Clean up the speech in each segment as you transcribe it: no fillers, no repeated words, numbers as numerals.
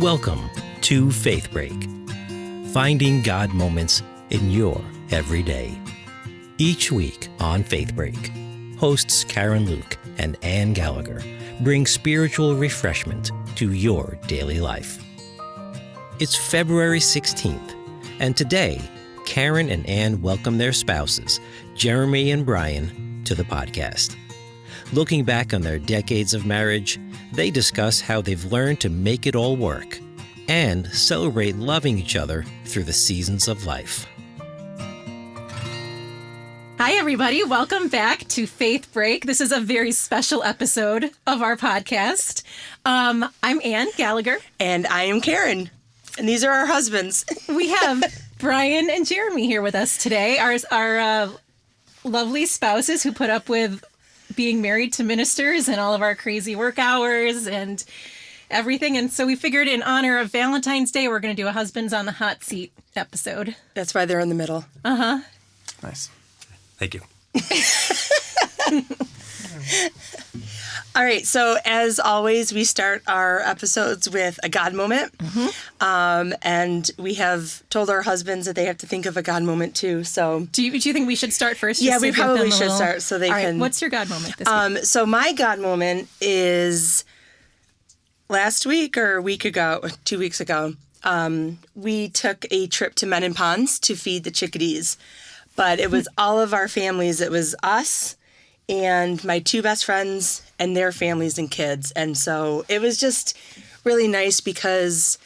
Welcome to Faith Break, finding God moments in your everyday. Each week on Faith Break, hosts Karen Luke and Ann Gallagher bring spiritual refreshment to your daily life. It's February 16th, and today, Karen and Ann welcome their spouses, Jeremy and Brian, to the podcast. Looking back on their decades of marriage, they discuss how they've learned to make it all work and celebrate loving each other through the seasons of life. Hi, everybody. Welcome back to Faith Break. This is a very special episode of our podcast. I'm Ann Gallagher. And I am Karen. And these are our husbands. We have Brian and Jeremy here with us today, our lovely spouses who put up with being married to ministers and all of our crazy work hours and everything. And so we figured in honor of Valentine's Day, we're going to do a Husbands on the Hot Seat episode. That's why they're in the middle. Uh-huh. Nice. Thank you. All right. So as always, we start our episodes with a God moment. Mm-hmm. And we have told our husbands that they have to think of a God moment too. So do you think we should start first? Yeah, we probably should start so they can. What's your God moment this week? So my God moment is last week or a week ago, 2 weeks ago, we took a trip to Men and Ponds to feed the chickadees. But it was all of our families. It was us and my two best friends and their families and kids. And so it was just really nice because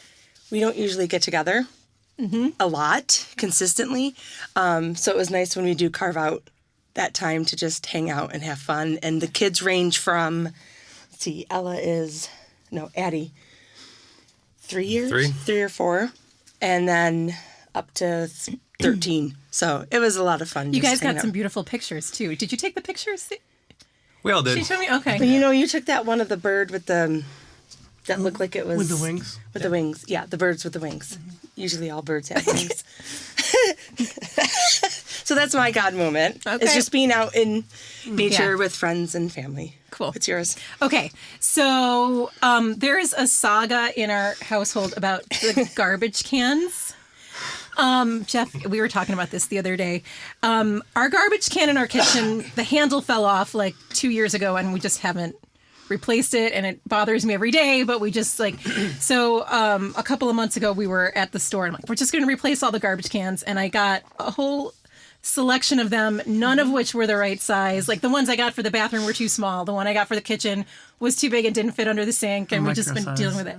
we don't usually get together a lot consistently. So it was nice when we do carve out that time to just hang out and have fun. And the kids range from, Addie, 3 years? 3 or 4. And then up to 13. So it was a lot of fun. You guys got some beautiful pictures too. Did you take the pictures? We all did. She showed me? Okay. But you took that one of the bird with the, that looked like it was. With the wings? With the wings. Yeah, the birds with the wings. Mm-hmm. Usually all birds have wings. So that's my God moment. Okay. It's just being out in nature with friends and family. Cool. What's yours? Okay. So there is a saga in our household about the garbage cans. Jeff, we were talking about this the other day. Our garbage can in our kitchen, the handle fell off like 2 years ago and we just haven't replaced it. And it bothers me every day, but we just a couple of months ago we were at the store and I'm like, we're just going to replace all the garbage cans. And I got a whole selection of them, none of which were the right size. Like the ones I got for the bathroom were too small. The one I got for the kitchen was too big and didn't fit under the sink. And we just been dealing with it.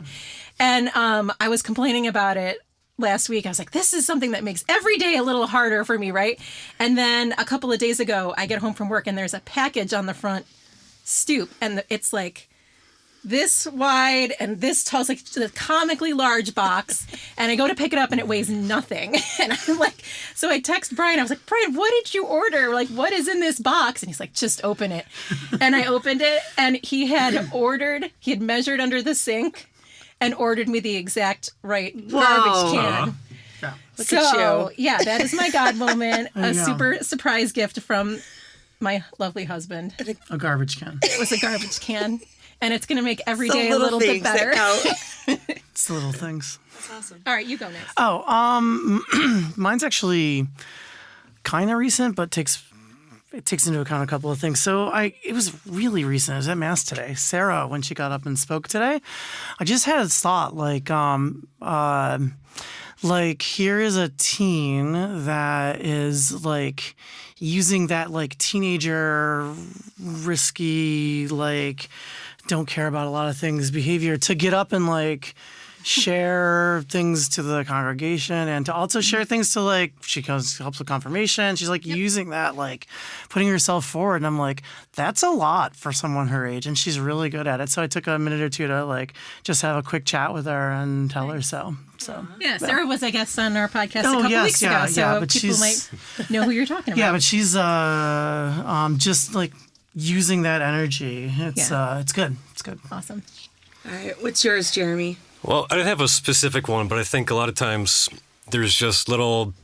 And I was complaining about it last week. I was like, this is something that makes every day a little harder for me, right? And then a couple of days ago, I get home from work and there's a package on the front stoop and it's like this wide and this tall. It's like the comically large box. And I go to pick it up and it weighs nothing. And I'm like, so I text Brian. I was like, Brian, what did you order? Like, what is in this box? And he's like, just open it. And I opened it and he had measured under the sink and ordered me the exact right garbage can. Yeah. Look at you. Yeah, that is my God moment. A super surprise gift from my lovely husband. A garbage can. It was a garbage can. And it's going to make every day a little bit better. It's the little things. That's awesome. All right, you go next. Mine's actually kind of recent, but it takes into account a couple of things. So it was really recent. I was at Mass today. Sarah, when she got up and spoke today, I just had this thought, here is a teen that is like using that like teenager risky, like don't care about a lot of things behavior to get up and like share things to the congregation and to also share things to like, she helps with confirmation. She's like using that, like putting herself forward. And I'm like, that's a lot for someone her age. And she's really good at it. So I took a minute or two to like, just have a quick chat with her and tell her so. Yeah, Sarah was, I guess, on our podcast a couple weeks ago. So people might know who you're talking about. Yeah, but she's just like using that energy. It's good. It's good. Awesome. All right. What's yours, Jeremy? Well, I didn't have a specific one, but I think a lot of times there's just little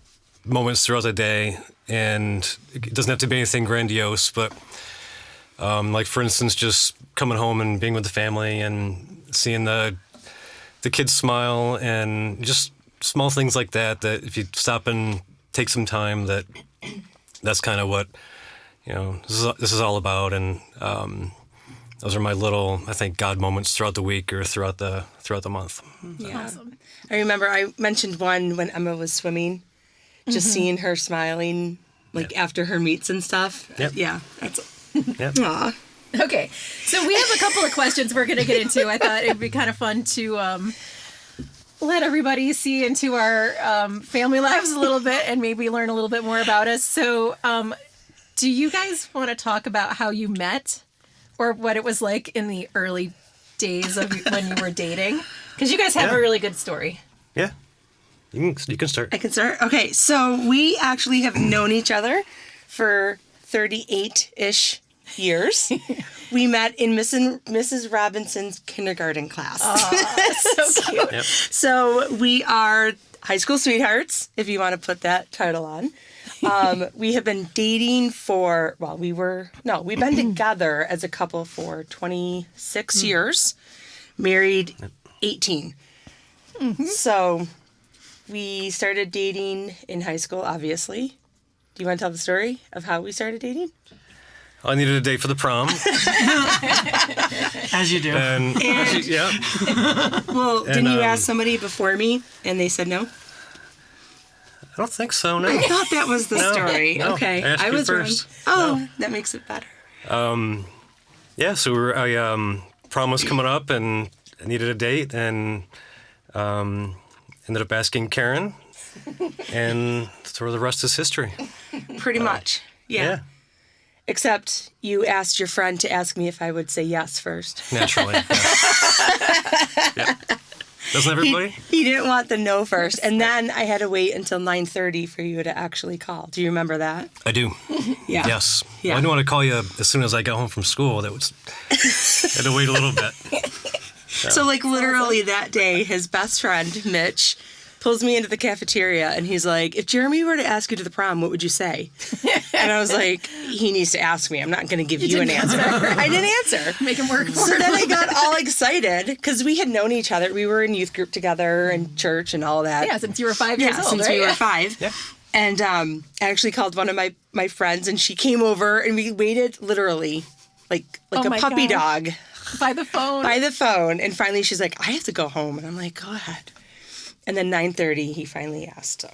moments throughout the day, and it doesn't have to be anything grandiose, but like, for instance, just coming home and being with the family and seeing the the kids smile and just small things like that, that if you stop and take some time, that's kind of what, this is all about. And those are my little, I think, God moments throughout the week or throughout the month. Yeah. Awesome. I remember I mentioned one when Emma was swimming, just seeing her smiling, after her meets and stuff. Yep. Yeah. That's. Yep. Aw. Okay, so we have a couple of questions we're going to get into. I thought it'd be kind of fun to let everybody see into our family lives a little bit and maybe learn a little bit more about us. So do you guys want to talk about how you met or what it was like in the early days of when you were dating? Because you guys have a really good story. Yeah. You can start. I can start? Okay, so we actually have known each other for 38-ish years. We met in Mrs. Robinson's kindergarten class. So cute. Yep. So we are high school sweethearts, if you want to put that title on. We have been dating we've been together as a couple for 26 years, married 18. Mm-hmm. So we started dating in high school, obviously. Do you want to tell the story of how we started dating? I needed a date for the prom. As you do. And yeah. Well, didn't you ask somebody before me and they said no? I don't think so, no. I thought that was the story. No, Okay. I asked you was first. wrong. Oh, that makes it better. Yeah, so prom was coming up and I needed a date and ended up asking Karen and sort of the rest is history. Pretty much. Yeah. Except you asked your friend to ask me if I would say yes first. Naturally. Yes. Yep. Doesn't everybody? He didn't want the no first. And then I had to wait until 9:30 for you to actually call. Do you remember that? I do. Yeah. Yes. Yeah. Well, I didn't want to call you as soon as I got home from school. That was I had to wait a little bit. So literally that day, his best friend, Mitch, pulls me into the cafeteria and he's like, if Jeremy were to ask you to the prom, what would you say? And I was like, he needs to ask me. I'm not going to give you an answer. I didn't answer. Make him work for So it. then I got all excited because we had known each other. We were in youth group together and church and all that. Yeah, since you were 5 years old, since right? we were 5. Yeah. And I actually called one of my friends and she came over and we waited literally like Oh a my puppy gosh. dog By the phone. by the phone. And finally she's like, I have to go home. And I'm like, go ahead. And then 9:30, he finally asked.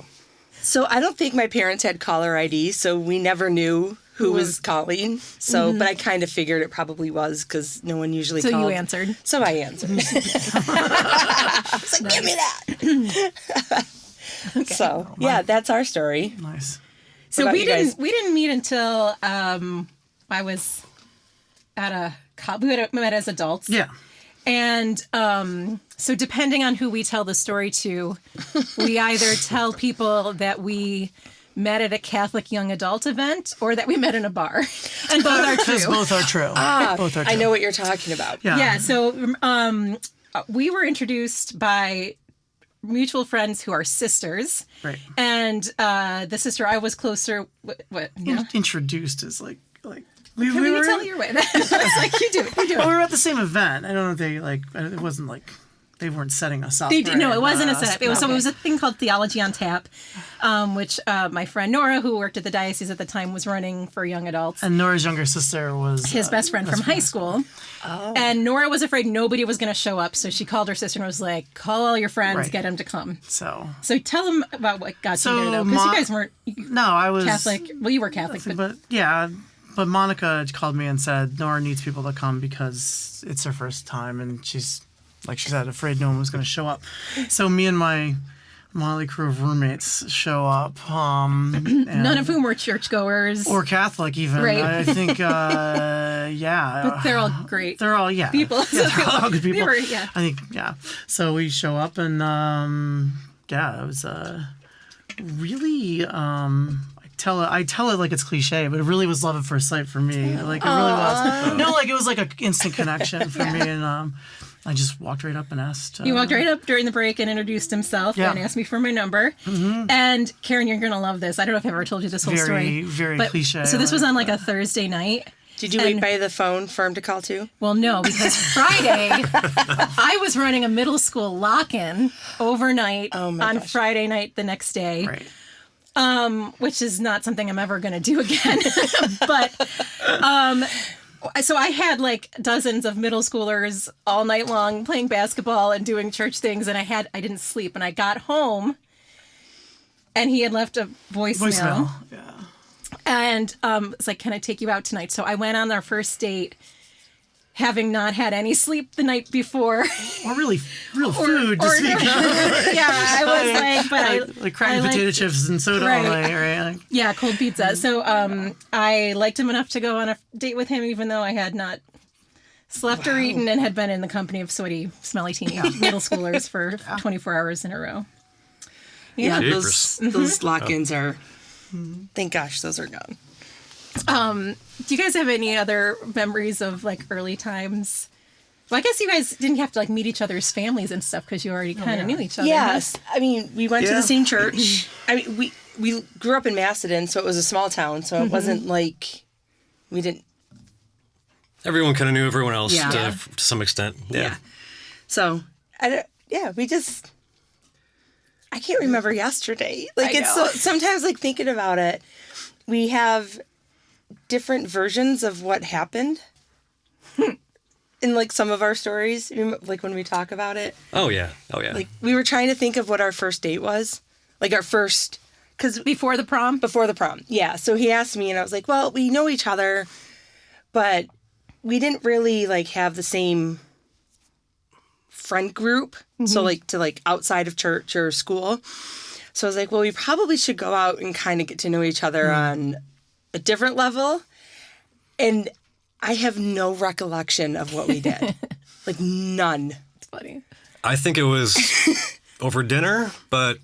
So I don't think my parents had caller ID, so we never knew who was calling. So, but I kind of figured it probably was because no one usually So called. you answered. So I answered. I was like, give me that. So yeah, that's our story. Nice. So about we you guys? didn't meet until I was at we met as adults. Yeah. And so depending on who we tell the story to, we either tell people that we met at a Catholic young adult event or that we met in a bar. And both are Because true. both are true. Both are true. I know what you're talking about. Yeah. Yeah, so we were introduced by mutual friends who are sisters. Right. And the sister I was closer what yeah. Introduced is like we Can were you tell your way? It's like you do it. Well, we were at the same event. I don't know if they it wasn't like they weren't setting us up. They did, no, it wasn't a us. setup. It was a thing called Theology on Tap, which my friend Nora, who worked at the diocese at the time, was running for young adults. And Nora's younger sister was His best friend from high school. Oh. And Nora was afraid nobody was going to show up, so she called her sister and was like, call all your friends, Right. get them to come. So tell them about what got So you there, though, because you guys weren't no, I was Catholic. Well, you were Catholic, but yeah. But Monica called me and said Nora needs people to come because it's her first time and she's, like she said, afraid no one was going to show up. So me and my motley crew of roommates show up. And none of whom were churchgoers. or Catholic even. Right. I think, yeah. But they're all great. They're all, yeah. people. Yeah, they're all good people. We were, yeah. I think, yeah. So we show up and, yeah, it was really, I tell it like it's cliche, but it really was love at first sight for me. Like it really was. No, like it was like an instant connection for me, and I just walked right up and asked. He walked right up during the break and introduced himself Yeah. and asked me for my number. Mm-hmm. And Karen, you're going to love this. I don't know if I've ever told you this whole story. Very but, cliche. So this was on like a Thursday night. Did you wait by the phone for him to call too? Well, no, because Friday, I was running a middle school lock-in overnight on gosh. Friday night the next day. Right. Which is not something I'm ever going to do again. But so I had like dozens of middle schoolers all night long playing basketball and doing church things, and I didn't sleep, and I got home, and he had left a voicemail. Yeah. And it's like, can I take you out tonight? So I went on our first date, having not had any sleep the night before. Or really real food to speak of. Yeah, I was like, but Like cracked potato chips and soda all night, right? Like, yeah, cold pizza. So I liked him enough to go on a date with him, even though I had not slept or eaten and had been in the company of sweaty, smelly teen middle schoolers for 24 hours in a row. Yeah, Jeepers. those lock-ins are, thank gosh, those are gone. Do you guys have any other memories of like early times? Well, I guess you guys didn't have to like meet each other's families and stuff because you already kind of knew each other. Yes. I mean, we went to the same church. I mean, we grew up in Macedon, so it was a small town, so it wasn't like we didn't. Everyone kind of knew everyone else Yeah. to some extent. Yeah. So, we just. I can't remember yesterday. Like, it's so, sometimes, like, thinking about it, we have different versions of what happened in, like, some of our stories, like, when we talk about it. Oh, yeah. Like, we were trying to think of what our first date was. Like, our first... Because Before the prom? before the prom, yeah. So he asked me, and I was like, well, we know each other, but we didn't really, like, have the same friend group. So, like, to, like, outside of church or school. So I was like, well, we probably should go out and kind of get to know each other on a different level. And I have no recollection of what we did. Like, none. It's funny. I think it was over dinner, but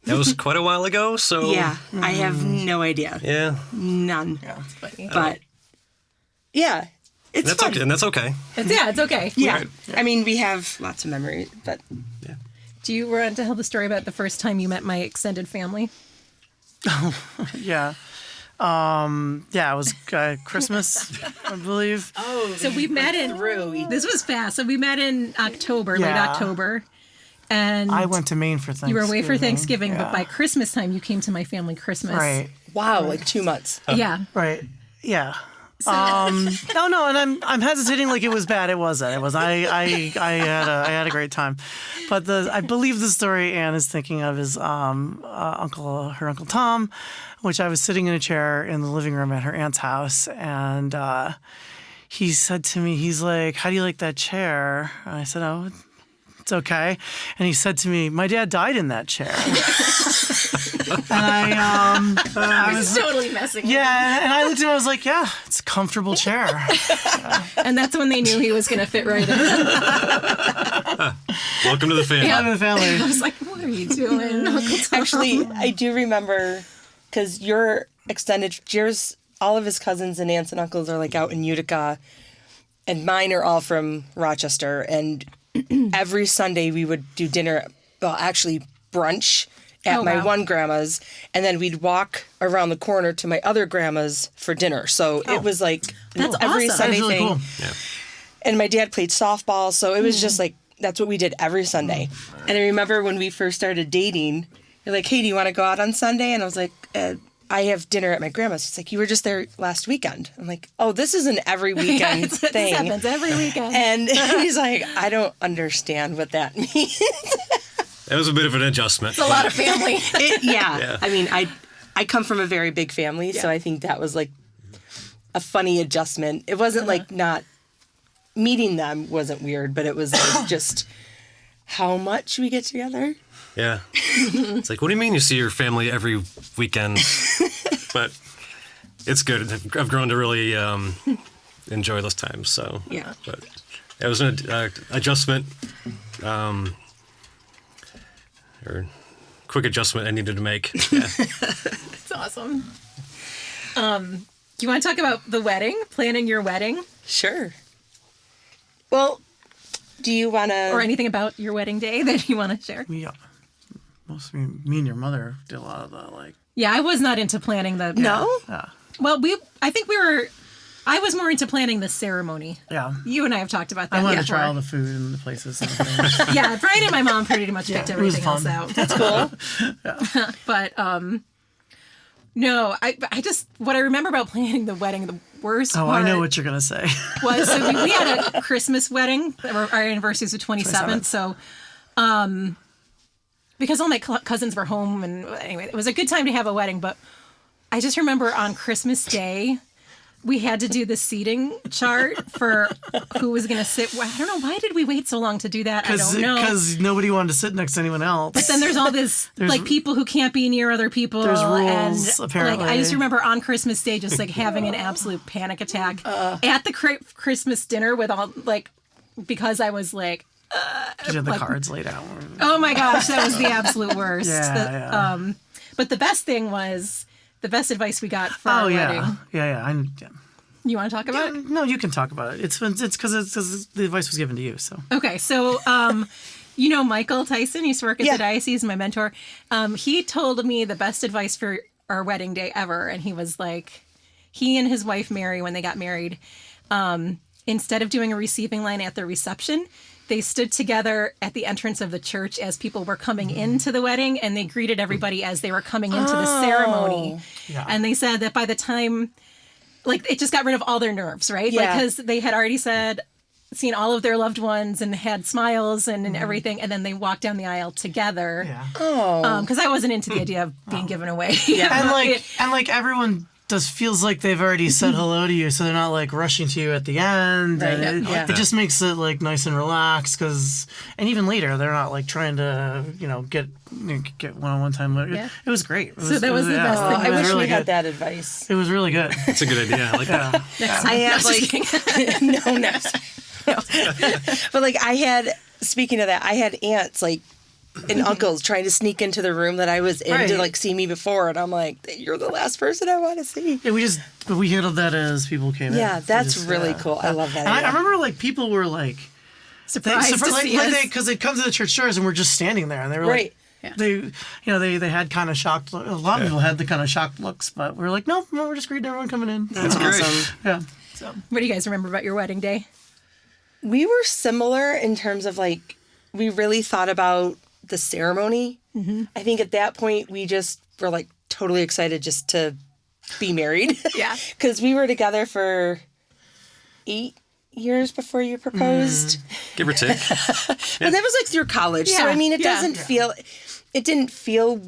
that was quite a while ago, so... Yeah, I have no idea. Yeah. None. It's funny. But, yeah, it's That's fun. okay, and that's okay. It's okay. Yeah. Right. I mean, we have lots of memories, but Do you want to tell the story about the first time you met my extended family? yeah. It was Christmas, I believe. So we met in... This was fast. So we met in October, late Yeah. October. And I went to Maine for Thanksgiving. you were away for Thanksgiving, but Yeah. by Christmas time, you came to my family Christmas. Right. wow, like 2 months. Yeah. Right. Yeah. No, and I'm hesitating like it was bad. It wasn't. It was. I had a great time, but I believe the story Anne is thinking of is her Uncle Tom, which I was sitting in a chair in the living room at her aunt's house, and he said to me, he's like, "How do you like that chair?" And I said, "Oh, it's okay." And he said to me, "My dad died in that chair." And I was totally messing with yeah, and I looked at him. I was like, "Yeah, it's a comfortable chair." And that's when they knew he was going to fit right in. Welcome to the family. I'm in the family. I was like, what are you doing, Uncle Tom? Actually, I do remember because your all of his cousins and aunts and uncles are like out in Utica, and mine are all from Rochester. And every Sunday we would do dinner, well, actually brunch at my one grandma's, and then we'd walk around the corner to my other grandma's for dinner. So it was like That's every awesome. Sunday That's really thing. cool. Yeah. And my dad played softball, so it was just like, that's what we did every Sunday. And I remember when we first started dating, you're like, hey, do you want to go out on Sunday? And I was like, I have dinner at my grandma's. It's like, you were just there last weekend. I'm like, oh, this is an every weekend thing. This happens every weekend. And he's like, I don't understand what that means. It was a bit of an adjustment. It's a lot of family. Yeah. I mean, I come from a very big family, so I think that was like a funny adjustment. It wasn't like not meeting them wasn't weird, but it was like just how much we get together. Yeah. It's like, what do you mean you see your family every weekend? But it's good. I've grown to really enjoy those times. So Yeah. But it was an adjustment, or quick adjustment I needed to make. Yeah. It's awesome. You want to talk about the wedding? Planning your wedding? Sure. Well, do you want to... Or anything about your wedding day that you want to share? Mostly me and your mother did a lot of the like. Yeah, I was not into planning the... No? Well, I think we were I was more into planning the ceremony. Yeah. You and I have talked about that I wanted to before. try all the food and the places and things. Yeah, Brian and my mom pretty much picked everything else fun. out. That's cool. But no, I just what I remember about planning the wedding, the worst Oh, part I know what you're going to say. was so we had a Christmas wedding. Our anniversary was the 27th, so because all my cousins were home, and anyway, it was a good time to have a wedding. But I just remember on Christmas Day, we had to do the seating chart for who was going to sit. I don't know, why did we wait so long to do that? I don't know. Because nobody wanted to sit next to anyone else. But then there's all this like people who can't be near other people. There's rules, and, apparently. Like I just remember on Christmas Day just like having an absolute panic attack at the Christmas dinner with all like because I was like. You had the cards laid out. Oh my gosh, that was the absolute worst. Yeah. But the best thing was the best advice we got for our wedding. Yeah. You want to talk about it? No, you can talk about it. It's because the advice was given to you. So Okay, so Michael Tyson used to work at the diocese, my mentor. He told me the best advice for our wedding day ever, and he was like, he and his wife Mary, when they got married, instead of doing a receiving line at the reception, they stood together at the entrance of the church as people were coming into the wedding, and they greeted everybody as they were coming into the ceremony. Yeah. And they said that by the time, like, it just got rid of all their nerves, right? Yeah. Like, because they had already seen all of their loved ones and had smiles and everything, and then they walked down the aisle together. yeah. Because I wasn't into the idea of being given away. And like everyone just feels like they've already said hello to you, so they're not like rushing to you at the end. Right, And yeah. it just makes it like nice and relaxed. And even later, they're not like trying to get one-on-one time. Yeah. It was great. So that was the best thing. I It was wish really we had good. that advice. It was really good. It's a good idea. I like that. I have like no. But like speaking of that, I had aunts like and uncles trying to sneak into the room that I was in to Right. like see me before, and I'm like, you're the last person I want to see. Yeah, we handled that as people came in. Yeah, that's really cool. I love that. And I idea. remember like people were like Surprised to see us. because they'd come to the church doors and we're just standing there and they were like. Right. They had kind of shocked. A lot of people had the kind of shocked looks, but we were like, no, we're just greeting everyone coming in. That's awesome. Yeah. What do you guys remember about your wedding day? We were similar in terms of like we really thought about the ceremony. Mm-hmm. I think at that point we just were like totally excited just to be married. Yeah. Because we were together for 8 years before you proposed. Give or take. But that was like through college. So Yeah. I mean, it Yeah. doesn't feel, it didn't feel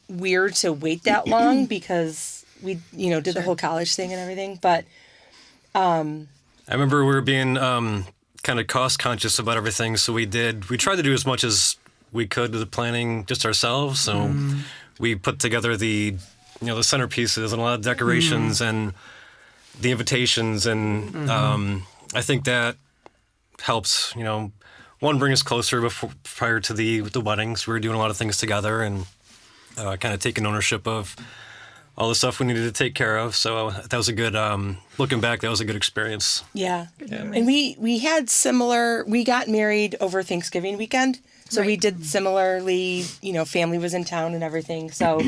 weird to wait that long because we, did the whole college thing and everything. But I remember we were being kind of cost conscious about everything, so we tried to do as much as we could to the planning just ourselves. So we put together the centerpieces and a lot of decorations and the invitations, and I think that helps. One, bring us closer prior to the weddings. We were doing a lot of things together and kind of taking ownership of all the stuff we needed to take care of. So that was a good, looking back, that was a good experience. yeah. And we had we got married over Thanksgiving weekend. So we did similarly, family was in town and everything. So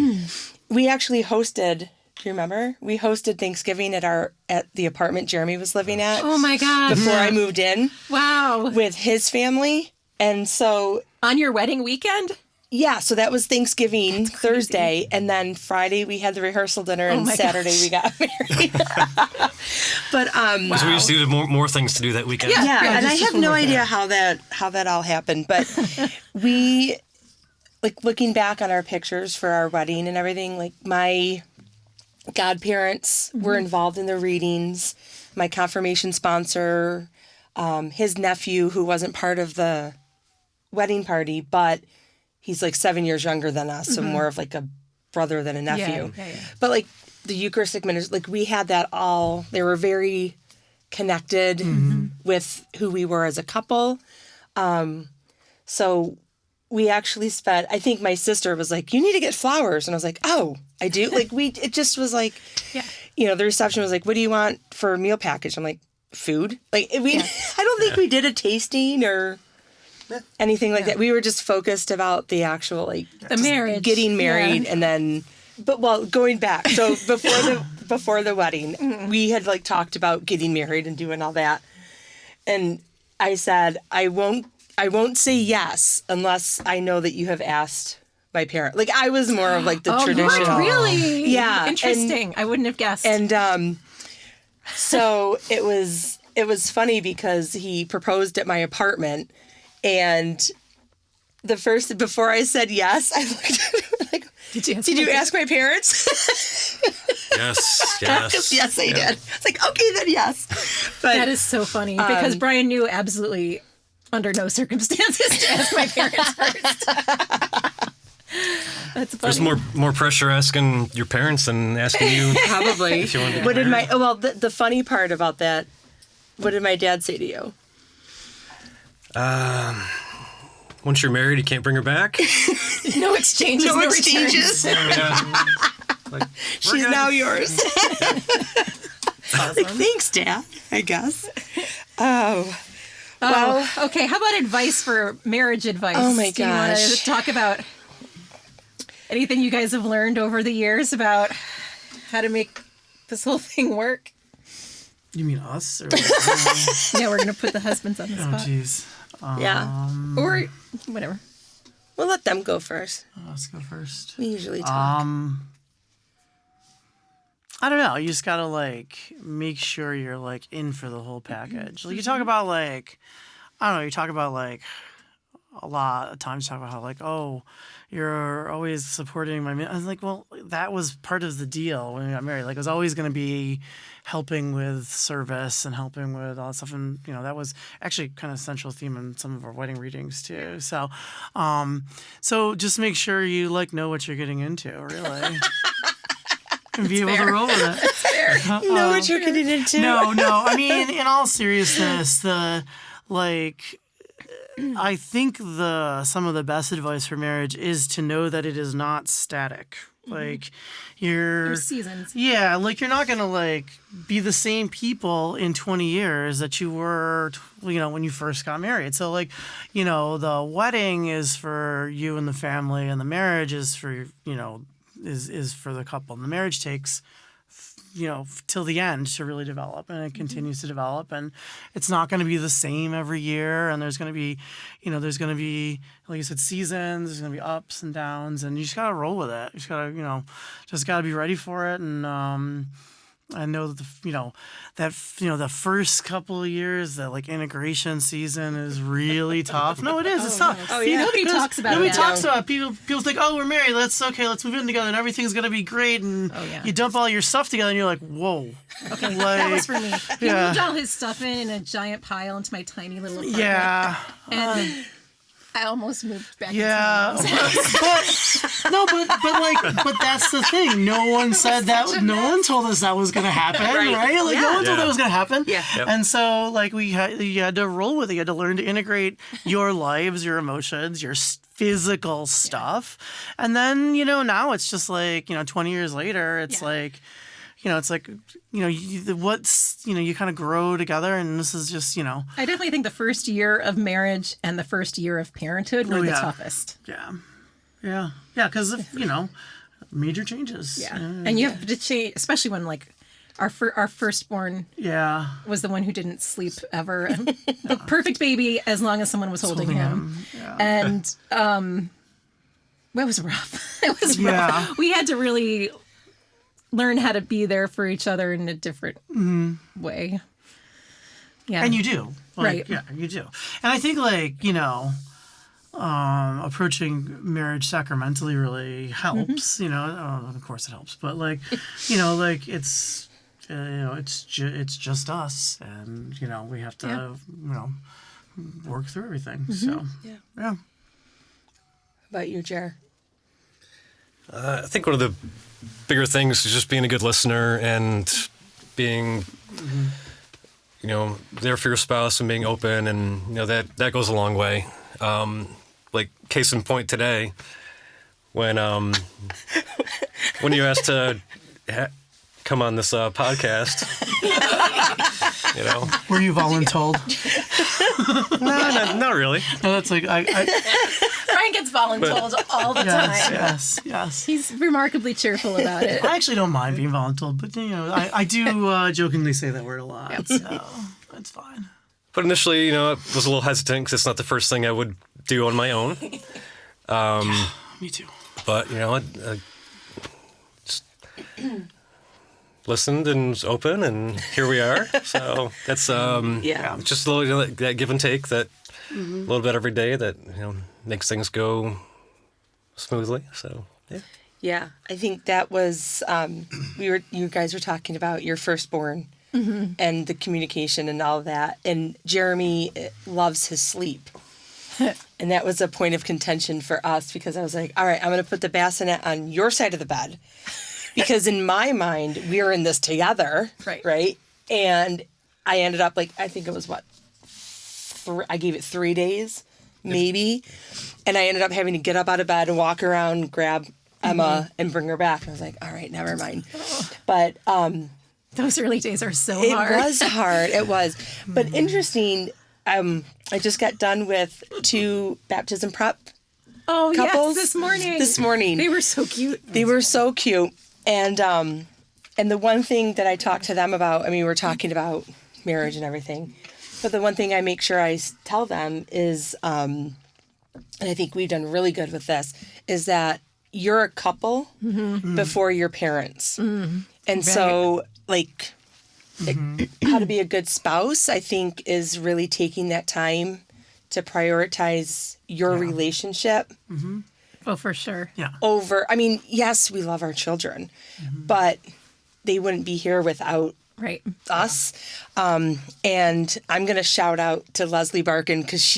we actually hosted, do you remember? We hosted Thanksgiving at the apartment Jeremy was living at. Oh my gosh. Before I moved in. Wow. With his family. And so On your wedding weekend? yeah, so that was Thanksgiving Thursday, and then Friday we had the rehearsal dinner, and my Saturday we got married. But So we just needed more things to do that weekend. yeah, and I just have one no more idea how that all happened, but we like looking back on our pictures for our wedding and everything, like my godparents were involved in the readings, my confirmation sponsor, his nephew who wasn't part of the wedding party, but he's like 7 years younger than us, so more of like a brother than a nephew. Yeah. But like the Eucharistic ministers, like we had that all. They were very connected with who we were as a couple. So we actually spent. I think my sister was like, "You need to get flowers," and I was like, "Oh, I do." Like it just was like, the reception was like, "What do you want for a meal package?" I'm like, "Food." Like I don't think we did a tasting or anything like that. We were just focused about the actual The marriage. getting married, and then, going back. So before the wedding, we had like talked about getting married and doing all that. And I said, I won't say yes unless I know that you have asked my parent. Like I was more of like the traditional. Really? Yeah. Interesting. I wouldn't have guessed. And so it was funny because he proposed at my apartment, and before I said yes, I looked at him like, did you ask my parents? Yes. Yes, I did. It's like, okay, then yes. But that is so funny because Brian knew absolutely under no circumstances to ask my parents first. That's funny. There's more pressure asking your parents than asking you. Probably. If you want to What did the funny part about that, what did my dad say to you? Once you're married, you can't bring her back. No exchanges. No returns. exchanges. Like, She's good. now yours. Awesome. Like, thanks, Dad, I guess. Oh. Well, Okay. How about advice for marriage advice? Oh my Do you want gosh. to talk about anything you guys have learned over the years about how to make this whole thing work? You mean us? Or Yeah, we're gonna put the husbands on the oh, spot, jeez. yeah. or whatever. We'll let them go first. Let's go first. We usually talk. I don't know. You just gotta like make sure you're like in for the whole package. Like you talk about like, I don't know. You talk about like a lot of times talk about how like, oh, you're always supporting my. I was like, well, that was part of the deal when we got married. Like, it was always going to be helping with service and helping with all that stuff, and that was actually kind of central theme in some of our wedding readings too. So, so just make sure you like know what you're getting into, really. And be able to roll with it. That's fair. Know what you're getting into. No. I mean, in all seriousness, I think some of the best advice for marriage is to know that it is not static. Like There's seasons. yeah, like you're not gonna like be the same people in 20 years that you were, when you first got married. So like, the wedding is for you and the family, and the marriage is for is for the couple. And the marriage takes till the end to really develop, and it continues to develop, and it's not going to be the same every year, and there's going to be like you said, seasons, there's going to be ups and downs, and you just got to roll with it. You just got to just got to be ready for it. And I know that the first couple of years, that like integration season is really tough. No, it is. It's tough. Oh, yeah. Nobody talks about Nobody it. talks about it. People think, oh, we're married. Let's move in together, and everything's gonna be great. And you dump all your stuff together, and you're like, whoa. Okay, like, that was for me. He yeah. moved all his stuff in a giant pile into my tiny little apartment. Yeah. And I almost moved back. Yeah, into my mom's house. but that's the thing. No one said that. No one told us that was going to happen, right? Like no one told that was going to happen. Yeah. Yep. And so like you had to roll with it. You had to learn to integrate your lives, your emotions, your physical stuff, and then now it's just like 20 years later, it's like. It's like, you kind of grow together, and this is just, I definitely think the first year of marriage and the first year of parenthood were the toughest. Yeah, because of, major changes. Yeah. And you have to change, especially when like our firstborn was the one who didn't sleep ever. The perfect baby as long as someone was holding him. Yeah. And it was rough. It was rough. We had to really learn how to be there for each other in a different way. Yeah. And you do. Right. Yeah, you do. And I think approaching marriage sacramentally really helps, of course it helps, but it's it's just us, and we have to work through everything. So yeah. How about you, Jer? I think one of the bigger things is just being a good listener and being, there for your spouse and being open, and that goes a long way. Like case in point today, when you asked to come on this podcast, Were you voluntold? No, not really. No, that's like Ryan Brian gets voluntold all the time. Yes. He's remarkably cheerful about it. I actually don't mind being voluntold, but I do jokingly say that word a lot, so it's fine. But initially, I was a little hesitant because it's not the first thing I would do on my own. Me too. But, I just listened and was open, and here we are. So that's just a little that give and take, that a little bit every day that makes things go smoothly. So Yeah, I think that was you guys were talking about your firstborn and the communication and all that. And Jeremy loves his sleep. And that was a point of contention for us because I was like, all right, I'm going to put the bassinet on your side of the bed. Because in my mind, we were in this together. Right. And I ended up I think it was I gave it 3 days, maybe. And I ended up having to get up out of bed and walk around, grab Emma and bring her back. And I was like, all right, never mind. But those early days are so hard. It was hard. It was. But interesting, I just got done with 2 baptism prep couples yes, this morning. They were so cute. They were so cute. And the one thing that I talked to them about, we were talking about marriage and everything, but the one thing I make sure I tell them is, and I think we've done really good with this, is that you're a couple before your parents. And so, how to be a good spouse, I think, is really taking that time to prioritize your relationship. Oh, for sure. Yeah. Over, yes, we love our children, but they wouldn't be here without us. And I'm going to shout out to Leslie Barkin because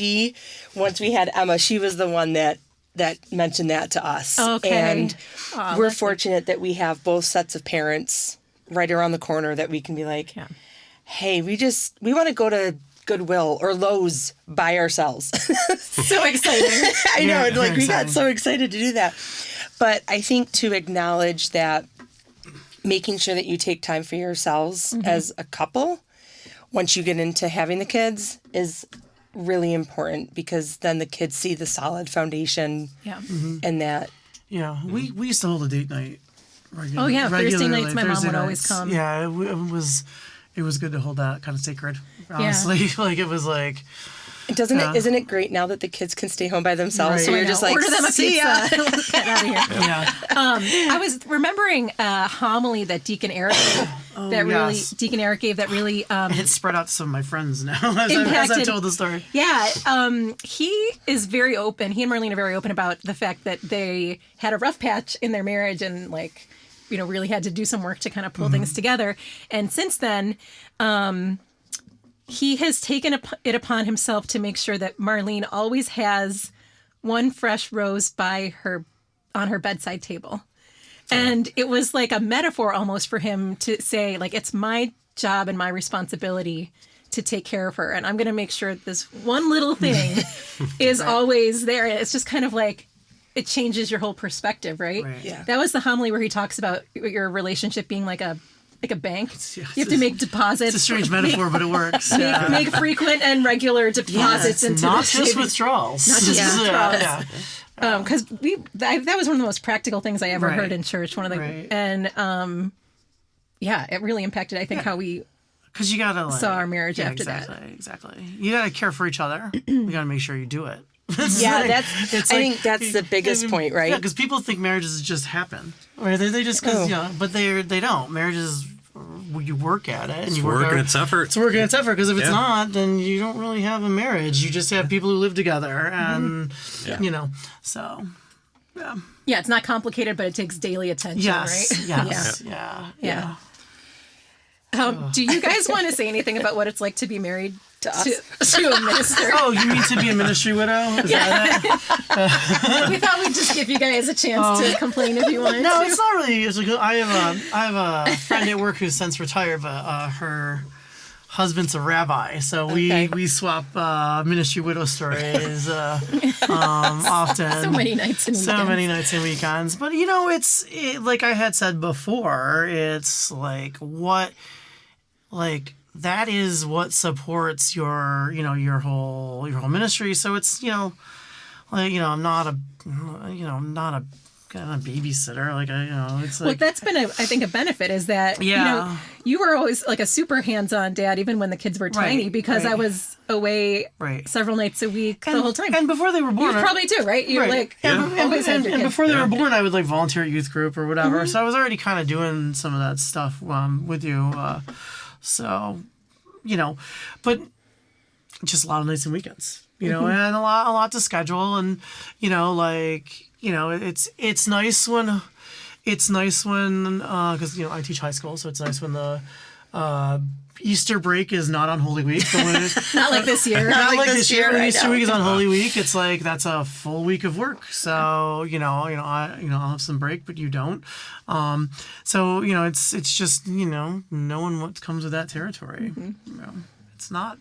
once we had Emma, she was the one that mentioned that to us. Okay. And we're fortunate that we have both sets of parents right around the corner that we can be like, hey, we want to go to Goodwill or Lowe's by ourselves. So exciting. I know. Yeah, We got so excited to do that. But I think to acknowledge that making sure that you take time for yourselves as a couple once you get into having the kids is really important because then the kids see the solid foundation and that. Yeah, we used to hold a date night. Thursday nights my mom would always come. Yeah, it was good to hold that kind of sacred, honestly. It was like... Isn't it great now that the kids can stay home by themselves? Right. So you're just order them a pizza. Get out of here. Yeah. I was remembering a homily that Deacon Eric gave Deacon Eric gave that really It's spread out to some of my friends now as I've told the story. Yeah, he is very open. He and Marlene are very open about the fact that they had a rough patch in their marriage and really had to do some work to kind of pull things together. And since then, he has taken it upon himself to make sure that Marlene always has one fresh rose on her bedside table. And it was like a metaphor almost for him to say, it's my job and my responsibility to take care of her. And I'm going to make sure this one little thing is always there. And it's just kind of it changes your whole perspective, right? Yeah. That was the homily where he talks about your relationship being like a bank. You have to make deposits. It's a strange metaphor, but it works. Make frequent and regular deposits into not the just withdrawals. Not just withdrawals. Because that was one of the most practical things I ever heard in church. And it really impacted, I think, how we because you gotta saw our marriage after that. Exactly. You gotta care for each other. You gotta make sure you do it. I think that's the biggest point, right? Yeah, because people think marriages just happen, right? They just but they don't. Marriages, you work at it, and you work and it's effort. It's work and it's effort. Because if it's not, then you don't really have a marriage. You just have people who live together, and so. Yeah, it's not complicated, but it takes daily attention, right? Yes. Yeah. Do you guys want to say anything about what it's like to be married to a minister? Oh, you mean to be a ministry widow? Is that it? We thought we'd just give you guys a chance to complain if you wanted to. No, it's not really. I have a friend at work who's since retired, but her husband's a rabbi, so we swap ministry widow stories often. So many nights and weekends. But it's like I had said before. It's that is what supports your whole ministry. So it's like, I'm not a kind of babysitter. Like, it's like. Well, that's been, I think, a benefit is that, Yeah. you were always like a super hands-on dad, even when the kids were tiny, Right, because right. I was away Right. several nights a week the whole time. And before they were born. You probably do, right? You're Right. like, And, always had your and kids. before they were born, I would like volunteer at youth group or whatever. So I was already kind of doing some of that stuff with you. So, but just a lot of nights and weekends, and a lot to schedule, and it's nice when because I teach high school, so it's nice when the Easter break is not on Holy Week. Not like this year. Not like this this year. year, When I Easter know. week is on Holy Week. It's like that's a full week of work. So I'll have some break, but you don't. So it's just knowing what comes with that territory. It's not.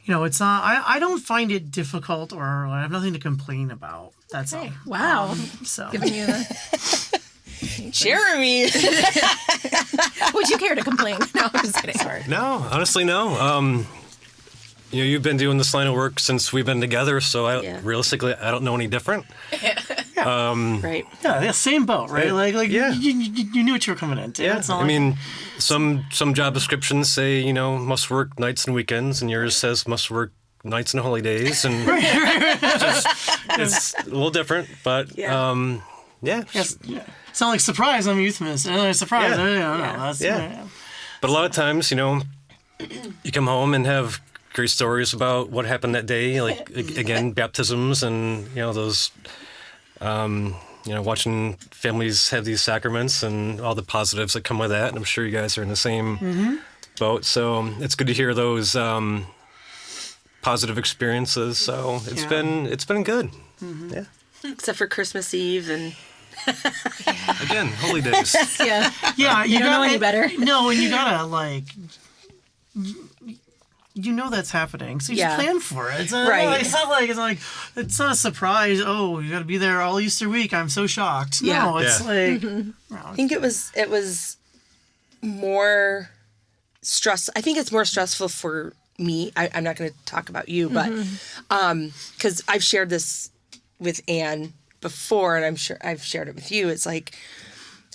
It's not. I don't find it difficult, or I have nothing to complain about. That's all. Wow. So Giving you the, Jeremy. would you care to complain? No, I'm just kidding. Sorry. No, honestly, no. You've been doing this line of work since we've been together, so realistically, I don't know any different. Right. yeah, same boat, right? Like Yeah. you knew what you were coming into. Yeah, It's not I mean, some job descriptions say must work nights and weekends, and yours says must work nights and holidays, and it's a little different, but Yeah. Yes. It's not like surprise. I'm a youth minister. Surprise. Yeah. But a lot of times, you come home and have great stories about what happened that day, like again, baptisms and those. Watching families have these sacraments and all the positives that come with that. And I'm sure you guys are in the same boat. So it's good to hear those positive experiences. So it's been good. Yeah. Except for Christmas Eve and Again, holy days. Yeah. Yeah, You don't know any better. No, and you gotta that's happening, so you just plan for it. It's not, Right. It's not a surprise. Oh, you gotta be there all Easter week. I'm so shocked. Yeah. No, it's like I think it was more stress. I think it's more stressful for me. I'm not going to talk about you, but because I've shared this with Anne before, and I'm sure I've shared it with you. It's like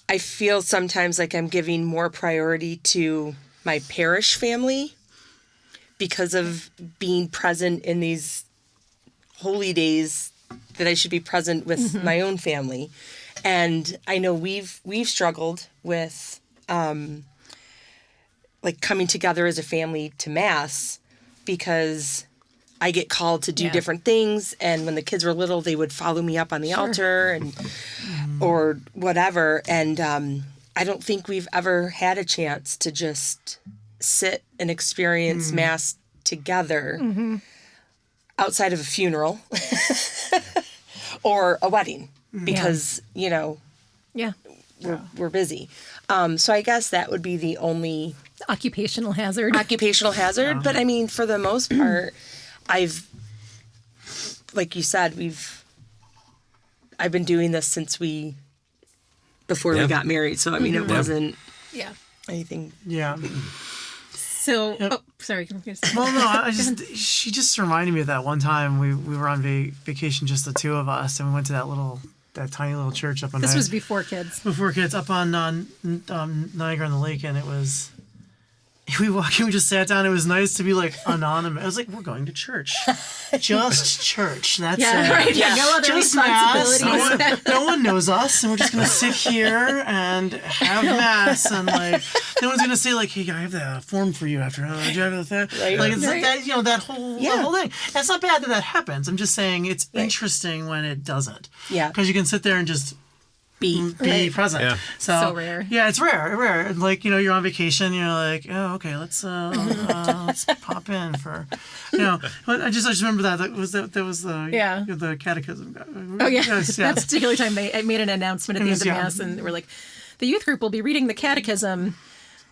I feel sometimes like I'm giving more priority to my parish family because of being present in these holy days that I should be present with my own family. And I know we've struggled with like coming together as a family to Mass because I get called to do different things, and when the kids were little, they would follow me up on the altar and or whatever. And I don't think we've ever had a chance to just sit and experience Mass together outside of a funeral or a wedding because we're busy. So I guess that would be the only Occupational hazard. But I mean, for the most part, like you said, I've been doing this since before we got married. So I mean, it wasn't Yeah. anything. yeah. So, sorry. Well, no, she just reminded me of that one time we were on vacation, just the two of us, and we went to that tiny little church up on. This was before kids. Before kids, up on Niagara on the Lake, and it was. We walked in, we just sat down. It was nice to be like anonymous. I was like, we're going to church. Just church. That's it. Right. Yeah. No other Just Mass. responsibilities. No one knows us, and we're just gonna sit here and have Mass, and like no one's gonna say like, "Hey, I have that form for you after." Do you have that? Right. Like it's like that, that whole thing. That's not bad that happens. I'm just saying it's interesting when it doesn't. Yeah. Because you can sit there and just be present. Yeah. So rare. Yeah, it's rare. Like, you're on vacation, you're like, oh, okay, let's pop in for, I just remember that was the catechism guy. Oh yeah, Yes, that particular time I made an announcement at the end of Yeah. Mass, and we're like, the youth group will be reading the catechism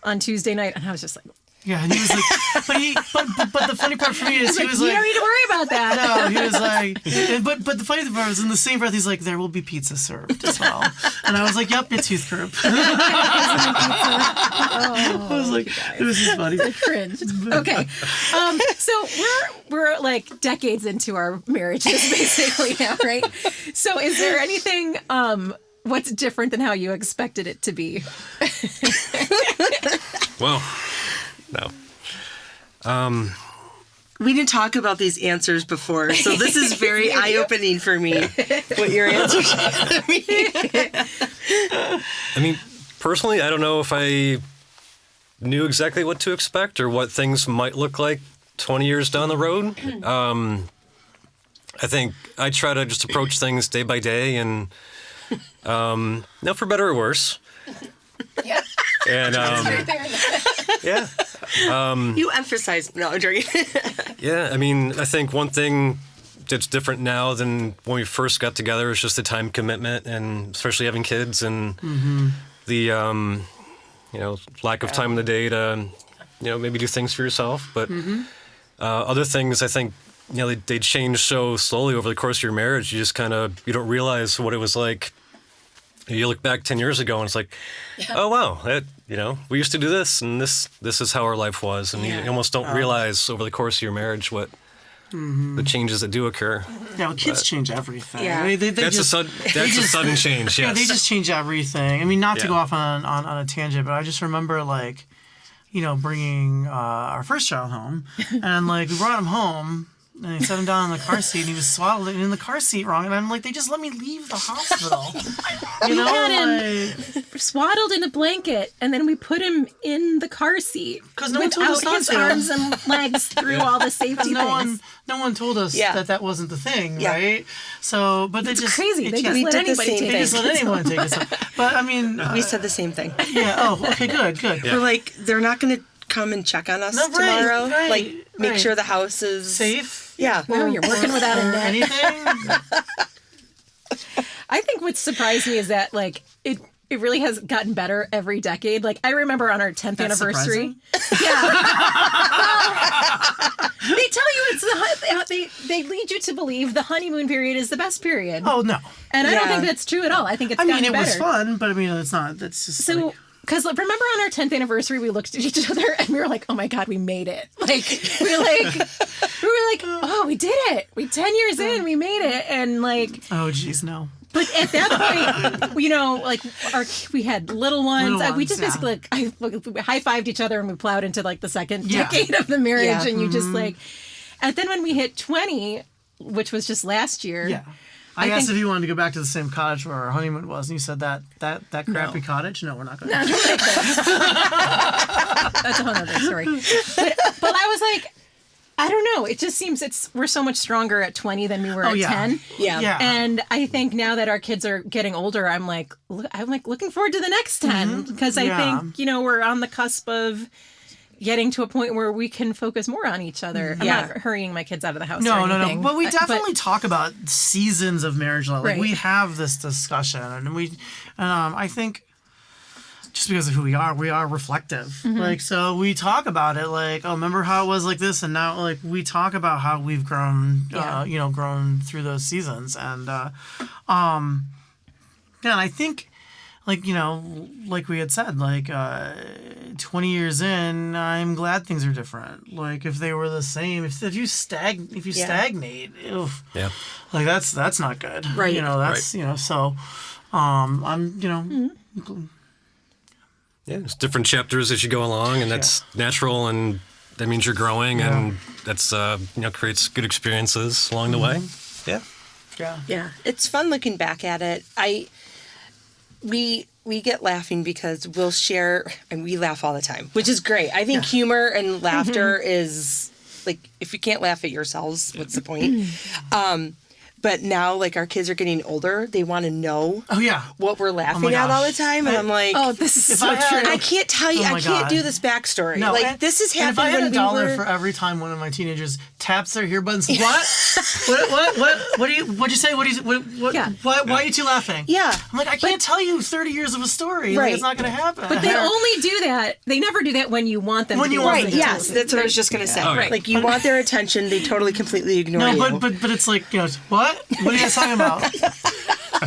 on Tuesday night, and I was just like, Yeah, and he was like, but the funny part for me is he was you like, don't need to worry about that. no, he was like, but the funny part was in the same breath, he's like, there will be pizza served as well. And I was like, yep, it's youth group. I was like, it was just funny. Cringe. Okay. So we're like decades into our marriages basically now, right? So is there anything what's different than how you expected it to be? Well, no. We didn't talk about these answers before, so this is very eye-opening for me, what your answers are. I mean, personally, I don't know if I knew exactly what to expect or what things might look like 20 years down the road. I think I try to just approach things day by day and, for better or worse. Yeah. And, yeah. You emphasize, no, I'm joking. Yeah, I mean, I think one thing that's different now than when we first got together is just the time commitment, and especially having kids and the, lack of time in the day to, maybe do things for yourself. But other things, I think, they change so slowly over the course of your marriage. You just you don't realize what it was like. You look back 10 years ago and it's like, oh, wow, we used to do this and this is how our life was. And you almost don't realize over the course of your marriage what the changes that do occur. Yeah, well, kids change everything. Yeah. I mean, That's a sudden change, yes. Yeah, they just change everything. I mean, not to go off on a tangent, but I just remember, bringing our first child home. And, we brought him home. And I set him down in the car seat, and he was swaddled in the car seat wrong. And I'm like, they just let me leave the hospital. We had him swaddled in a blanket, and then we put him in the car seat. Because no one told us not his to. arms and legs through all the safety things. No one told us that wasn't the thing, Yeah. right? So, but It's crazy. They just we let did the anybody same take They it. just let anyone take it. But, I mean... We said the same thing. yeah, oh, okay, good. We're like, they're not going to come and check on us No, right, tomorrow. right, Make right. sure the house is... Safe? Yeah. No, you're working without a net. Anything? I think what surprised me is that it really has gotten better every decade. I remember on our 10th That's anniversary. surprising. Yeah. They tell you they lead you to believe the honeymoon period is the best period. Oh, no. And I don't Yeah. think that's true at all. I think it's I mean, gotten it better. was fun, but I mean, it's not. That's just So, because remember on our 10th anniversary, we looked at each other and we were like, "Oh my God, we made it!" We were like, "Oh, we did it! 10 years in, we made it!" And oh, geez, no. but at that point, we had little ones. Little We just ones, basically we high-fived each other and we plowed into the second Yeah. decade of the marriage, Yeah. and you just and then when we hit 20, which was just last year. Yeah. I asked if you wanted to go back to the same cottage where our honeymoon was, and you said that crappy cottage. No, we're not going to. That's a whole other story. But I was like, I don't know. It just seems we're so much stronger at 20 than we were at 10. Yeah. And I think now that our kids are getting older, I'm looking forward to the next 10 because I think we're on the cusp of getting to a point where we can focus more on each other. I'm not hurrying my kids out of the house. No. or anything. But we definitely talk about seasons of marriage. Right. We have this discussion, and I think just because of who we are reflective. So we talk about it. Remember how it was like this, and now we talk about how we've grown. Grown through those seasons, and and I think. Like we had said, 20 years in, I'm glad things are different. If they were the same, if you stagnate, oof, Yeah. That's not good. Right. So, I'm, Yeah, it's different chapters as you go along, and that's natural, and that means you're growing, and that's creates good experiences along the way. Yeah. Yeah. It's fun looking back at it. We get laughing because we'll share, and we laugh all the time, which is great. I think humor and laughter is if you can't laugh at yourselves, what's the point? but now like our kids are getting older, they want to know Oh yeah. what we're laughing at all the time, and I'm like, Oh, this is so I had- true. I can't tell you. Oh I my can't God. do this backstory. No, like and- this has And if happened I had when a dollar we were. for every time one of my teenagers taps their ear buttons, what do you, what'd you say? Yeah. Why are you two laughing? Yeah. I'm like, I can't tell you 30 years of a story. Right. Like, it's not going to happen. But they only do that. They never do that when you want them When to you do want it. Right. them to. Yes, that's what I was just gonna say. Oh, yeah. Like you want their attention, they totally completely ignore No, you. but it's like, what? What are you guys talking about?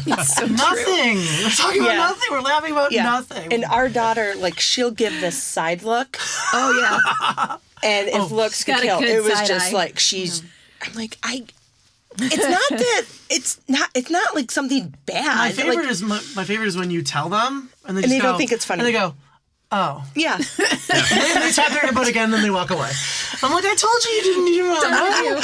Nothing. We're talking about Yeah. nothing. We're laughing about nothing. And our daughter, like, she'll give this side look, Oh, yeah. and if looks could got a kill, good it was side just eye. like she's. I'm like, it's not that. It's not like something bad. my favorite like, is my favorite is when you tell them and they And just they go, don't think it's funny. And they go, oh. yeah. And they tap their earbud again, then they walk away. I'm like, I told you didn't want to know.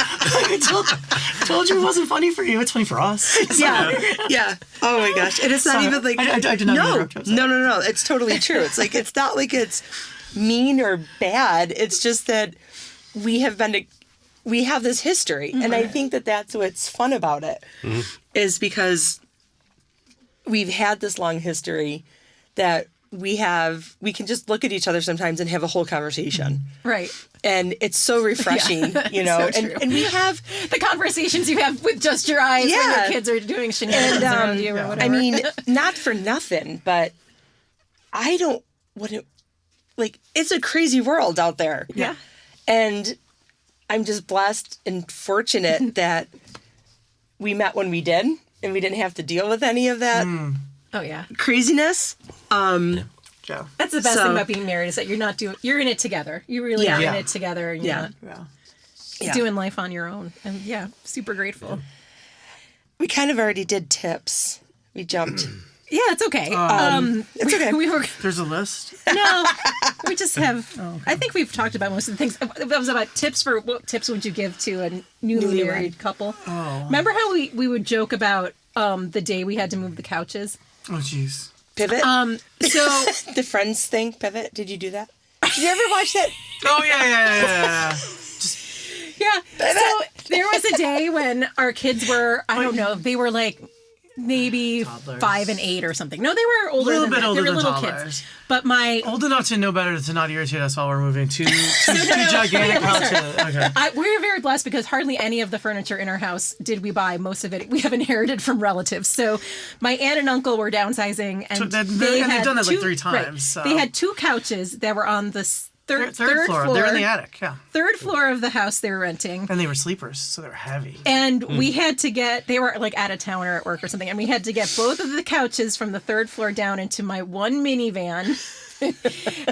I told you it wasn't funny for you. It's funny for us. Yeah. Oh my gosh. And it's not Sorry. even like I did not no, interrupt you. I'm sorry. no. It's totally true. It's like it's not like it's mean or bad. It's just that we have this history, and I think that that's what's fun about it, is because we've had this long history that we can just look at each other sometimes and have a whole conversation. Right. And it's so refreshing, you know. so true. and we have The conversations you have with just your eyes when Yeah. your kids are doing shenanigans around you or whatever. I mean, not for nothing, but I don't want to, like, it's a crazy world out there. Yeah. And I'm just blessed and fortunate that we met when we did, and we didn't have to deal with any of that Oh, yeah. craziness. Joe. That's the best So- thing about being married is that you're in it together. You really Yeah. are in Yeah. it together, and you're Yeah. not Yeah. Yeah. doing life on your own. And yeah, super grateful. We kind of already did tips. We jumped. Yeah, it's okay. It's okay. We were There's a list. no, we just have. I think we've talked about most of the things. It was about tips for what tips would you give to a newly Newlywed. married couple. Remember how we would joke about the day we had to move the couches? Oh, jeez. Pivot. So The Friends thing, Pivot. Did you do that? Did you ever watch that? Oh, yeah. yeah, so there was a day when our kids were, I don't know, they were like maybe Toddlers. 5 and 8 or something. No, they were older. Little than bit that. older They were than little toddlers. kids. But my Old enough to know better to not irritate us while we're moving. Two gigantic couches. Okay. we're very blessed because hardly any of the furniture in our house did we buy. Most of it we have inherited from relatives. So my aunt and uncle were downsizing, and So they've done that like 3 times, so. They had 2 couches that were on the third floor. They're in the attic, yeah. Third floor of the house they were renting. And they were sleepers, so they were heavy. And we had to they were like out of town or at work or something, and we had to get both of the couches from the 3rd floor down into my one minivan.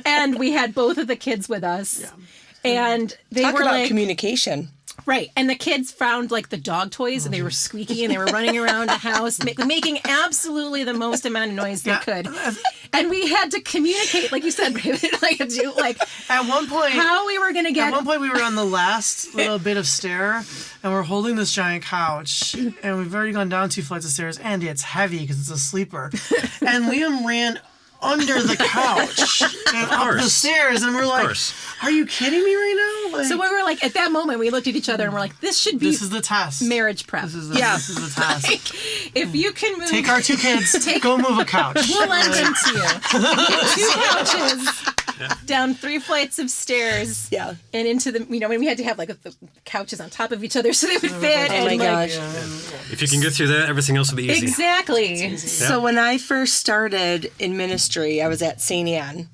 And we had both of the kids with us. Yeah. And they Talk were about like, communication. right. And the kids found like the dog toys and they were squeaky and they were running around the house, making absolutely the most amount of noise they could. And we had to communicate, like you said, like At one point, how we were going to get. At one point, we were on the last little bit of stair, and we're holding this giant couch, and we've already gone down 2 flights of stairs, and it's heavy because it's a sleeper. And Liam ran under the couch and up the stairs, and we're like, course. "Are you kidding me right now?" Like, So we were like, at that moment, we looked at each other and we're like, this should be this is the test. marriage prep. This is the test. If you can move. Take our 2 kids. Go move a couch. We'll lend them to you. 2 couches down 3 flights of stairs. Yeah. And into the, when we had to have like the couches on top of each other so they would fit. Oh and my like, gosh. If you can get through that, everything else will be easy. Exactly. So when I first started in ministry, I was at Siena,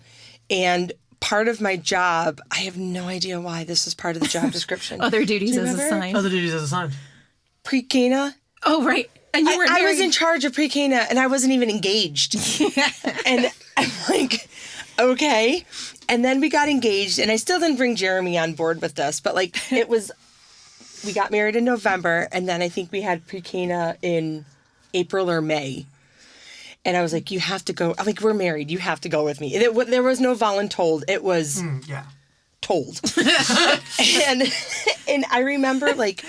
and part of my job, I have no idea why this is part of the job description. Other duties Do you as a remember? sign. Other duties as a sign. Pre-Cana. Oh, right. And you weren't I was married. in charge of pre-Cana, and I wasn't even engaged. And I'm like, okay. And then we got engaged, and I still didn't bring Jeremy on board with this, but like we got married in November, and then I think we had pre-Cana in April or May. And I was like, you have to go. I'm like, we're married. You have to go with me. There was no voluntold. It was Yeah. told. and I remember like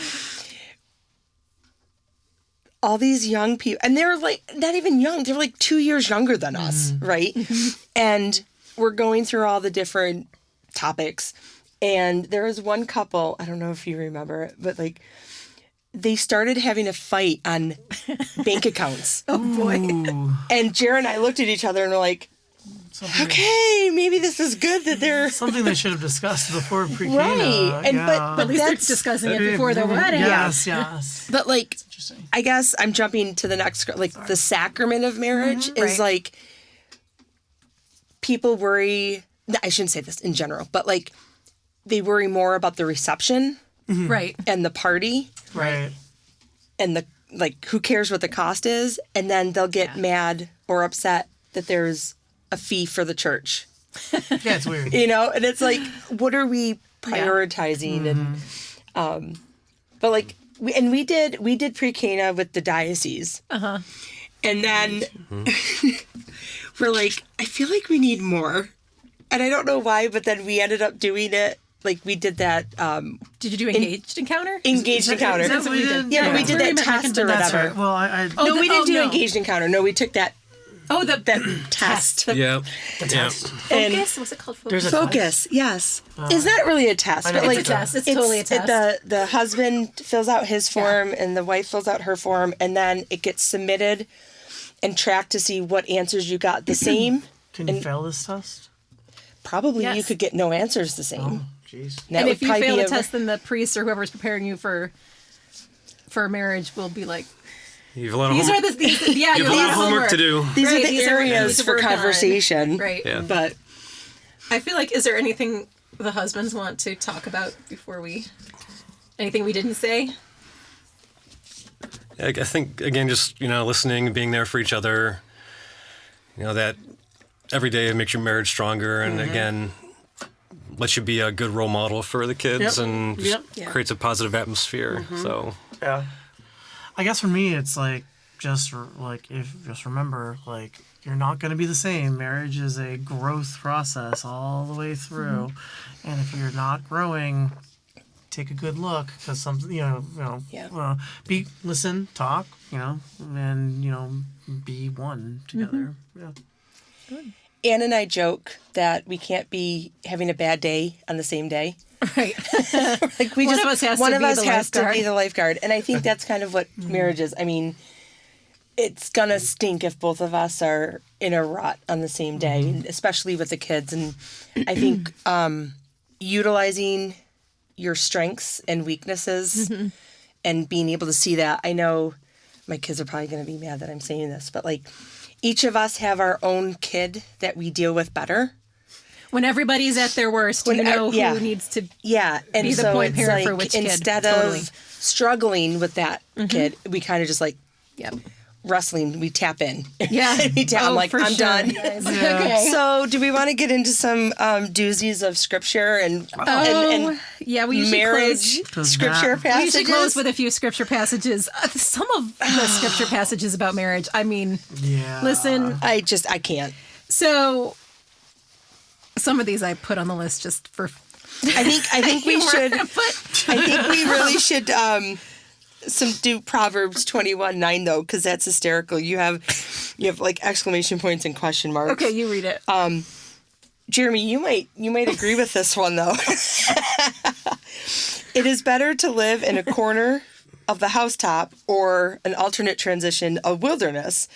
all these young people, and they were like not even young. They were like 2 years younger than us, right? And we're going through all the different topics. And there was one couple, I don't know if you remember it, but like they started having a fight on bank accounts. Oh boy. And Jared and I looked at each other and were like, okay, maybe this is good that they're... Something they should have discussed before pre-Cana. Right. And, but At least they're that's... discussing it before the wedding. Yes. But like, Interesting. I guess I'm jumping to the next, like the sacrament of marriage is Right. like, people worry, I shouldn't say this in general, but like they worry more about the reception Right. and the party Right. and the, like, who cares what the cost is. And then they'll get mad or upset that there's a fee for the church, Yeah, it's weird. you know? And it's like, what are we prioritizing? And, but like, we did pre-Cana with the diocese. And then we're like, I feel like we need more. And I don't know why, but then we ended up doing it. Like, we did that Did you do engaged encounter? engaged encounter. Is that what we did? Yeah, we That's did where we that met test or That's whatever. right. Well, I No, we didn't do no. engaged encounter. No, we took that Oh, the test. Yeah. And focus. What's it called? Focus. There's a focus, yes. It's not really a test, I but know. like It's a test. It's totally a test. The husband fills out his form and the wife fills out her form, and then it gets submitted and tracked to see what answers you got the same. Can you fail this test? Probably you Yes. could get no answers the same. Oh, jeez. That And would if you probably fail be the test, then the priest or whoever's preparing you for marriage will be like, You've a lot of these homework. are the yeah, You have a lot of homework to do. These Right, are the these are what you need areas to for work on. conversation. Right. Yeah. But I feel like, is there anything the husbands want to talk about before anything we didn't say? I think, again, just, listening, being there for each other, that every day makes your marriage stronger. And again, lets you be a good role model for the kids and just creates a positive atmosphere. So, Yeah. I guess for me, it's like, just remember, like, you're not going to be the same. Marriage is a growth process all the way through. And if you're not growing, take a good look, because listen, talk, and, be one together. Yeah. Ann and I joke that we can't be having a bad day on the same day. Right. Like One of us has to one be of us the has to lifeguard. be the lifeguard, and I think that's kind of what marriage is. I mean, it's gonna stink if both of us are in a rut on the same day, especially with the kids. And I think utilizing your strengths and weaknesses and being able to see that. I know my kids are probably going to be mad that I'm saying this, but like, each of us have our own kid that we deal with better. When everybody's at their worst, you know who needs to and be the so point it's parent for like, which kid. instead Totally. of struggling with that kid, we kind of just like Yep. wrestling. We tap in. Yeah. We tap. I'm like, for I'm sure, done. guys. Okay. So, do we want to get into some doozies of scripture and Yeah, we usually marriage close. scripture We passages? usually close with a few scripture passages. Some of the scripture passages about marriage. I mean, Yeah. listen. I can't. So, some of these I put on the list just for. I think we should. But I think we really should do Proverbs 21:9 though, because that's hysterical. You have like exclamation points and question marks. okay, you read it. Jeremy, you might agree with this one though. It is better to live in a corner of the housetop, or an alternate transition, a wilderness,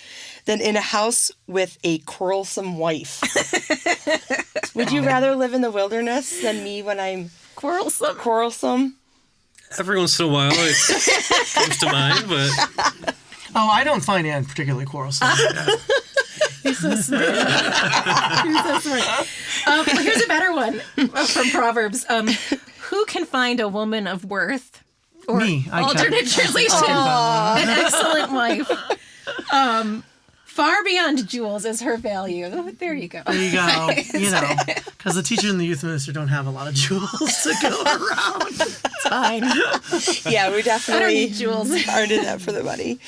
than in a house with a quarrelsome wife. Would you rather live in the wilderness than me when I'm Quarrelsome. quarrelsome? every once in a while it comes to mind, but Oh, I don't find Anne particularly quarrelsome. He's so smart. He's so smart. Here's a better one from Proverbs. Who can find a woman of worth? Or Me, I can. alternate translation, an excellent wife. Far beyond jewels is her value. Oh, there you go. There you go. Because the teacher and the youth minister don't have a lot of jewels to go around. It's fine. Yeah, we I don't definitely need jewels. aren't in that for the money.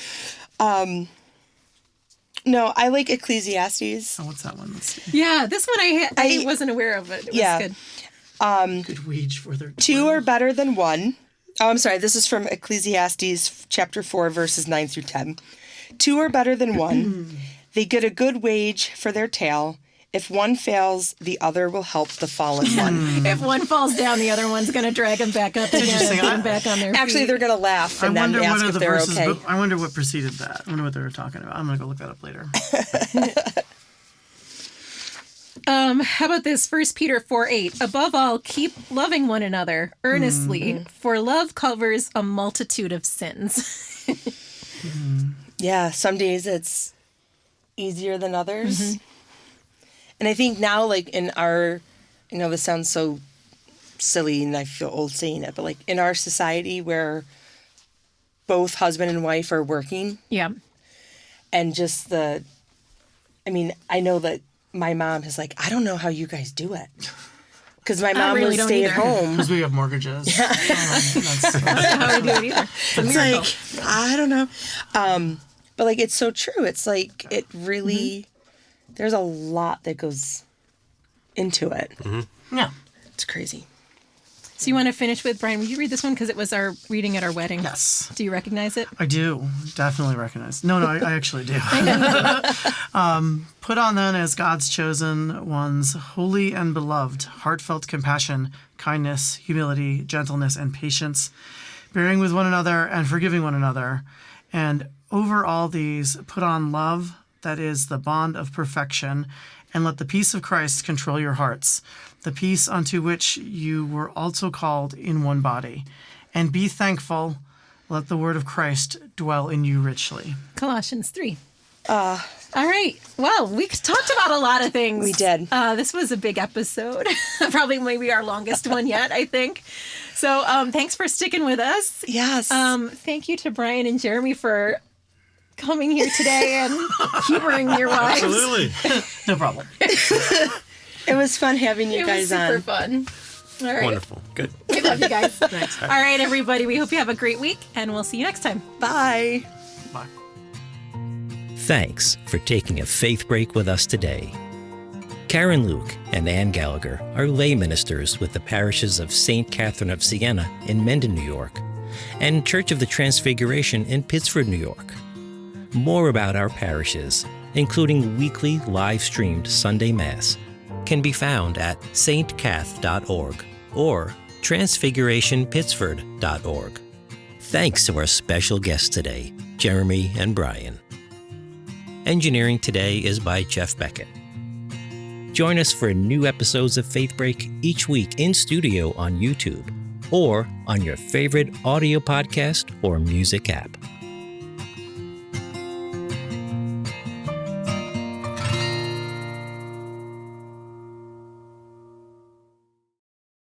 No, I like Ecclesiastes. Oh, what's that one? Let's see. Yeah, this one I wasn't aware of it. It was Yeah. good. Good wage for their Two are better than one. Oh, I'm sorry. This is from Ecclesiastes chapter 4, verses 9 through 10. Two are better than one. They get a good wage for their tale, If one fails, the other will help the fallen one. If one falls down, the other one's going to drag them back up again and interesting. get them back on their feet. Actually, they're going to laugh and then ask if they're okay. I wonder what preceded that. I wonder what they were talking about. I'm going to go look that up later. How about this? 1 Peter 4:8. Above all, keep loving one another earnestly, for love covers a multitude of sins. Yeah, some days it's easier than others. And I think now, like in our, I know this sounds so silly and I feel old saying it, but like in our society where both husband and wife are working. Yeah. And just I know that my mom is like, I don't know how you guys do it. Because my mom really would don't stay either. at home. Because we have mortgages. That's how I do it either. It's like, I don't know. But like, it's so true. It's like, it really, there's a lot that goes into it. Yeah. It's crazy. So you want to finish with, Brian, will you read this one? Because it was our reading at our wedding. Yes. Do you recognize it? I do. Definitely recognize. No, I actually do. Put on then as God's chosen ones, holy and beloved, heartfelt compassion, kindness, humility, gentleness, and patience, bearing with one another and forgiving one another. And over all these, put on love, that is the bond of perfection, and let the peace of Christ control your hearts, the peace unto which you were also called in one body. And be thankful. Let the word of Christ dwell in you richly. Colossians 3. All right. Well, we talked about a lot of things. We did. This was a big episode. Probably maybe our longest one yet, I think. So thanks for sticking with us. Yes. Thank you to Brian and Jeremy for coming here today and humoring your wives. Absolutely. No problem. It was fun having you guys on. It was super fun. All right. Wonderful. Good. We love you guys. Thanks. All right, everybody. We hope you have a great week, and we'll see you next time. Bye. Bye. Thanks for taking a faith break with us today. Karen Luke and Ann Gallagher are lay ministers with the parishes of St. Catherine of Siena in Mendon, New York, and Church of the Transfiguration in Pittsford, New York. More about our parishes, including weekly live-streamed Sunday Mass, can be found at stcath.org or transfigurationpittsford.org. Thanks to our special guests today, Jeremy and Brian. Engineering today is by Jeff Beckett. Join us for new episodes of Faith Break each week in studio on YouTube or on your favorite audio podcast or music app.